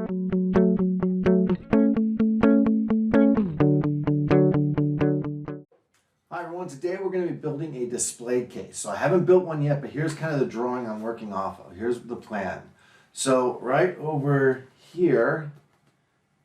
Hi everyone, today we're going to be building a display case. So I haven't built one yet, but here's kind of the drawing I'm working off of. Here's the plan. So right over here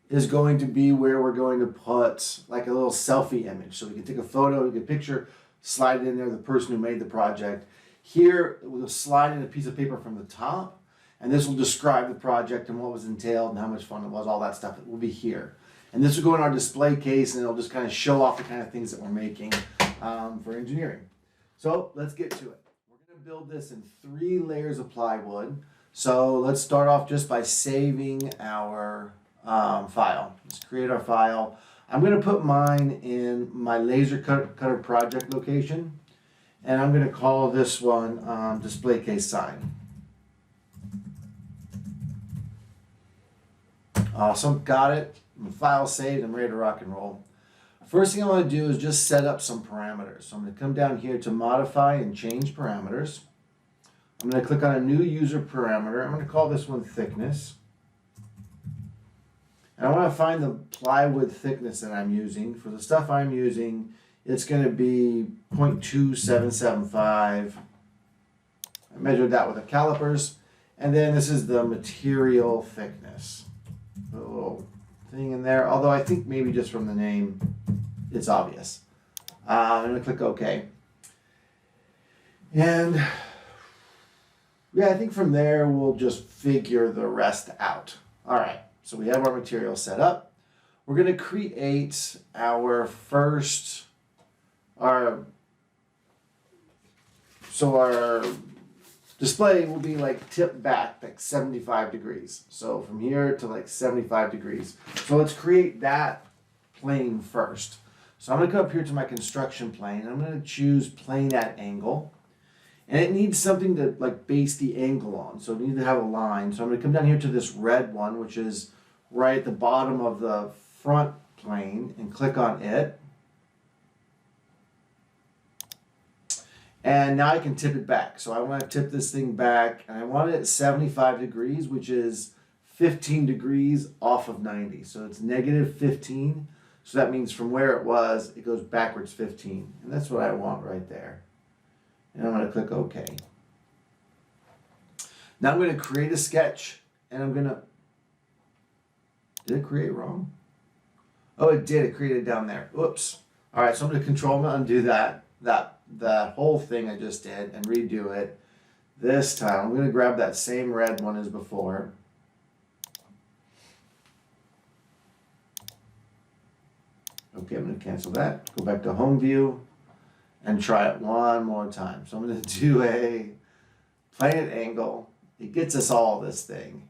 is going to be where we're going to put like a little selfie image. So we can take a photo, take a picture, slide it in there, the person who made the project. Here we'll slide in a piece of paper from the top, and this will describe the project and what was entailed and how much fun it was, all that stuff. It will be here. And this will go in our display case, and it'll just kind of show off the kind of things that we're making for engineering. So let's get to it. We're going to build this in 3 layers of plywood. So let's start off just by saving our file. Let's create our file. I'm going to put mine in my laser cutter project location, and I'm going to call this one display case sign. Awesome, got it. My file saved, I'm ready to rock and roll. First thing I want to do is just set up some parameters. So I'm going to come down here to modify and change parameters. I'm going to click on a new user parameter. I'm going to call this one thickness. And I want to find the plywood thickness that I'm using. For the stuff I'm using, it's going to be 0.2775. I measured that with the calipers. And then this is the material thickness. A little thing in there, although I think maybe just from the name it's obvious. I'm going to click OK. And yeah, I think from there we'll just figure the rest out. All right, so we have our material set up. We're going to create our first, our display will be like tipped back like 75 degrees. So from here to like 75 degrees. So let's create that plane first. So I'm going to come up here to my construction plane. I'm going to choose plane at angle. And it needs something to like base the angle on. So it needs to have a line. So I'm going to come down here to this red one, which is right at the bottom of the front plane, and click on it. And now I can tip it back. So I want to tip this thing back, and I want it at 75 degrees, which is 15 degrees off of 90. So it's negative 15. So that means from where it was, it goes backwards 15. And that's what I want right there. And I'm going to click OK. Now I'm going to create a sketch, and I'm going to... Did it create wrong? Oh, it did. It created down there. Oops. All right, so I'm going to Control undo that whole thing I just did and redo it. This time I'm going to grab that same red one as before. Okay, I'm going to cancel that. Go back to home view and try it one more time. So I'm going to do a plane at angle. It gets us all this thing.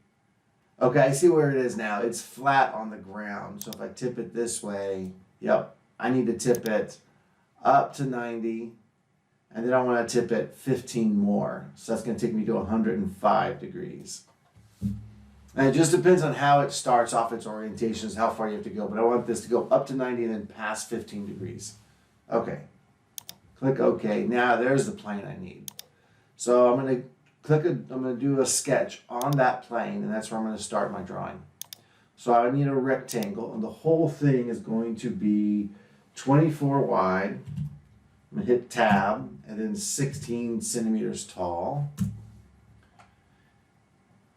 Okay, I see where it is now. It's flat on the ground. So if I tip it this way, yep, I need to tip it up to 90, and then I want to tip it 15 more. So that's going to take me to 105 degrees. And it just depends on how it starts off its orientations, how far you have to go. But I want this to go up to 90 and then past 15 degrees. Okay. Click OK. Now there's the plane I need. So I'm going to do a sketch on that plane, and that's where I'm going to start my drawing. So I need a rectangle, and the whole thing is going to be 24 wide. I'm going to hit tab, and then 16 centimeters tall.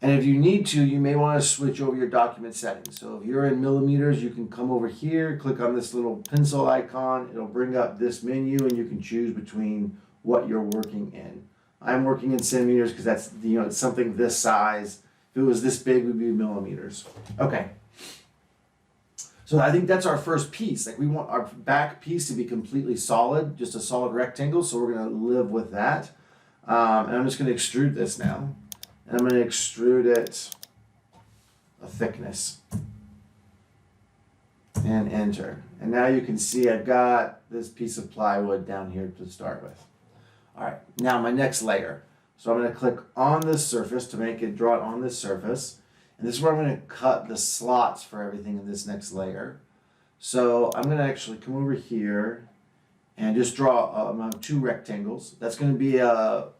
And if you need to, you may want to switch over your document settings. So if you're in millimeters, you can come over here, click on this little pencil icon. It'll bring up this menu, and you can choose between what you're working in. I'm working in centimeters because that's, it's something this size. If it was this big, it would be millimeters. Okay. So I think that's our first piece. Like, we want our back piece to be completely solid, just a solid rectangle. So we're going to live with that. And I'm just going to extrude this now. And I'm going to extrude it a thickness. And enter. And now you can see I've got this piece of plywood down here to start with. All right, now my next layer. So I'm going to click on this surface to make it draw it on this surface. And this is where I'm going to cut the slots for everything in this next layer. So I'm going to actually come over here and just draw 2 rectangles. That's going to be a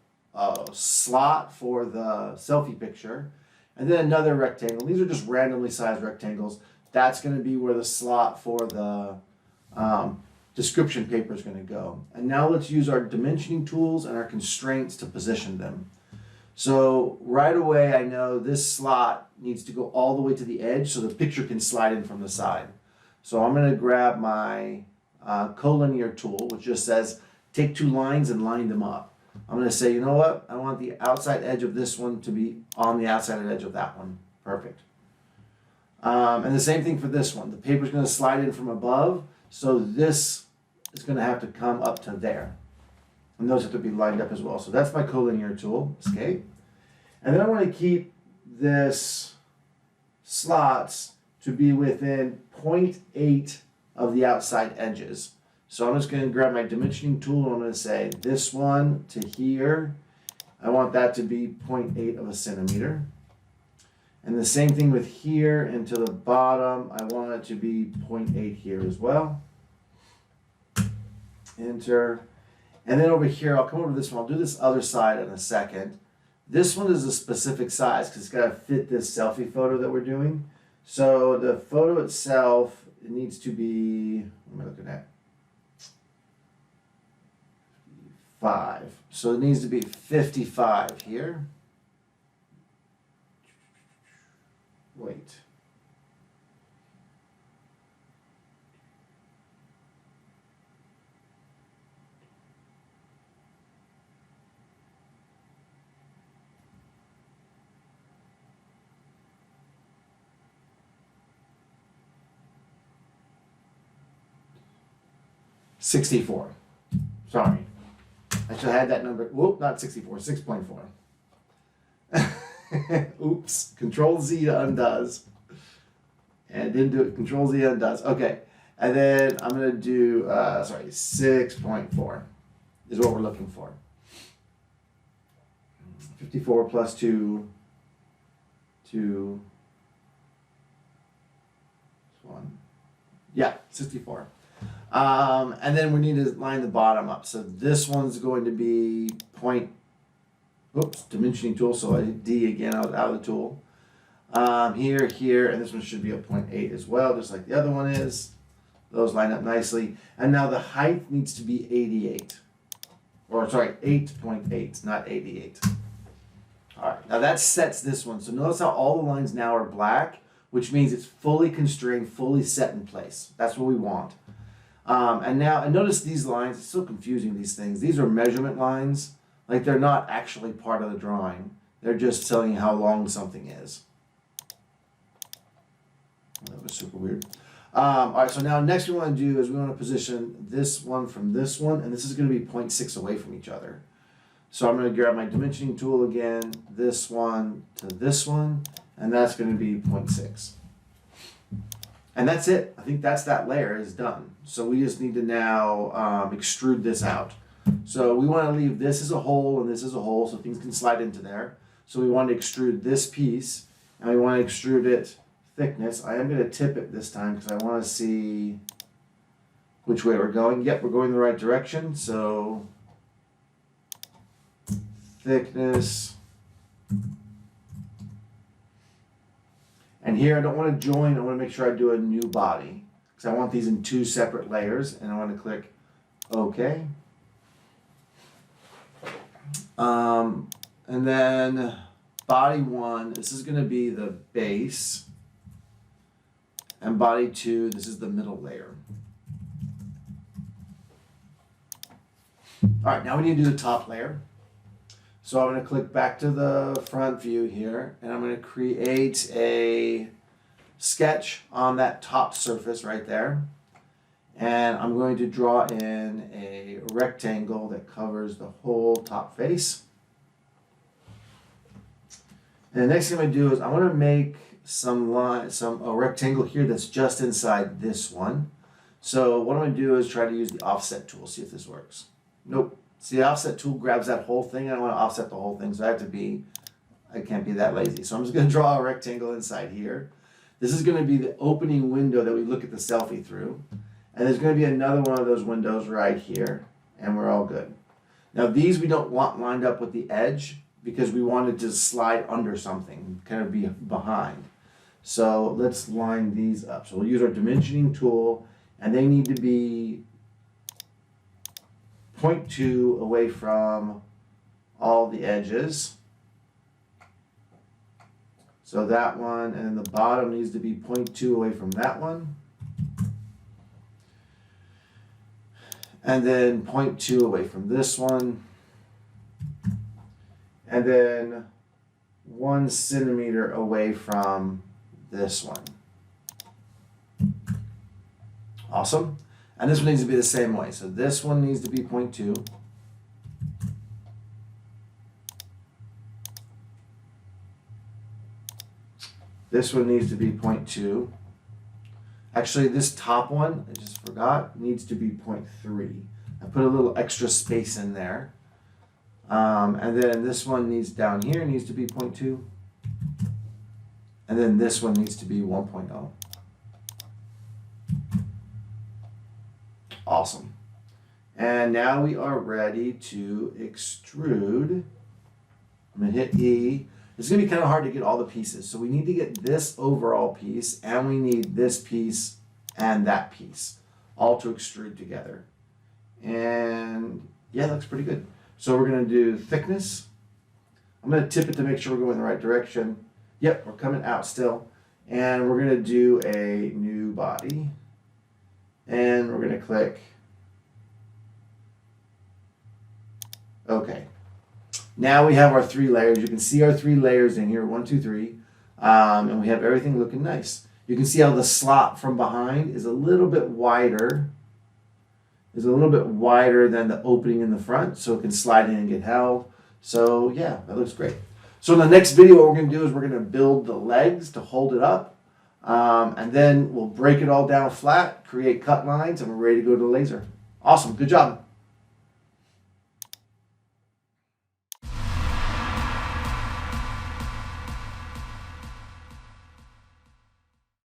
slot for the selfie picture. And then another rectangle. These are just randomly sized rectangles. That's going to be where the slot for the description paper is going to go. And now let's use our dimensioning tools and our constraints to position them. So right away I know this slot needs to go all the way to the edge so the picture can slide in from the side. So I'm going to grab my collinear tool, which just says take two lines and line them up. I'm going to say, you know what? I want the outside edge of this one to be on the outside edge of that one. Perfect. And the same thing for this one. The paper's going to slide in from above, so this is going to have to come up to there. And those have to be lined up as well. So that's my collinear tool, escape. And then I want to keep this slots to be within 0.8 of the outside edges. So I'm just going to grab my dimensioning tool and I'm going to say this one to here, I want that to be 0.8 of a centimeter. And the same thing with here and to the bottom, I want it to be 0.8 here as well. Enter. And then over here, I'll come over to this one. I'll do this other side in a second. This one is a specific size because it's got to fit this selfie photo that we're doing. So the photo itself, it needs to be, what am I looking at? 5. So it needs to be 55 here. Wait. $64. Sorry. I should have had that number. Whoop, not 64, 6.4. Oops. Control Z undoes. And didn't do it. Control Z undoes. Okay. And then I'm going to do, 6.4 is what we're looking for. 54 plus 2, 1. Yeah, 64. And then we need to line the bottom up. So this one's going to be dimensioning tool. So I did D again out of the tool. Here, and this one should be a 0.8 as well, just like the other one is. Those line up nicely. And now the height needs to be 88. Or sorry, 8.8, not 88. All right, now that sets this one. So notice how all the lines now are black, which means it's fully constrained, fully set in place. That's what we want. And notice these lines, it's so confusing, these things. These are measurement lines. Like they're not actually part of the drawing. They're just telling you how long something is. That was super weird. All right, so now next we want to do is we want to position this one from this one, and this is going to be 0.6 away from each other. So I'm going to grab my dimensioning tool again, this one to this one, and that's going to be 0.6. And that's it. I think that layer is done. So we just need to now extrude this out. So we want to leave this as a hole and this as a hole so things can slide into there. So we want to extrude this piece, and we want to extrude it thickness. I am going to tip it this time because I want to see which way we're going. Yep, we're going the right direction. So thickness. And here I don't want to join, I want to make sure I do a new body because I want these in 2 separate layers, and I want to click OK. And then body 1, this is going to be the base, and body 2, this is the middle layer. All right, now we need to do the top layer. So I'm going to click back to the front view here, and I'm going to create a sketch on that top surface right there. And I'm going to draw in a rectangle that covers the whole top face. And the next thing I'm going to do is I want to make a rectangle here that's just inside this one. So what I'm going to do is try to use the offset tool, see if this works. Nope. See, the offset tool grabs that whole thing. I don't want to offset the whole thing, so I can't be that lazy. So I'm just going to draw a rectangle inside here. This is going to be the opening window that we look at the selfie through. And there's going to be another one of those windows right here, and we're all good. Now these we don't want lined up with the edge because we wanted to slide under something, kind of be behind. So let's line these up. So we'll use our dimensioning tool, and they need to be 0.2 away from all the edges. So that one, and then the bottom needs to be 0.2 away from that one. And then 0.2 away from this one. And then 1 centimeter away from this one. Awesome. And this one needs to be the same way. So this one needs to be 0.2. This one needs to be 0.2. Actually, this top one, I just forgot, needs to be 0.3. I put a little extra space in there. And then this one needs down here needs to be 0.2. And then this one needs to be 1.0. Awesome. And now we are ready to extrude. I'm going to hit E. It's going to be kind of hard to get all the pieces. So we need to get this overall piece, and we need this piece and that piece, all to extrude together. And yeah, that looks pretty good. So we're going to do thickness. I'm going to tip it to make sure we're going in the right direction. Yep, we're coming out still. And we're going to do a new body. And we're going to click OK. Now we have our 3 layers. You can see our 3 layers in here, 1, 2, 3. And we have everything looking nice. You can see how the slot from behind is a little bit wider. Is a little bit wider than the opening in the front, so it can slide in and get held. So yeah, that looks great. So in the next video, what we're going to do is we're going to build the legs to hold it up. And then we'll break it all down flat, create cut lines, and we're ready to go to the laser. Awesome. Good job.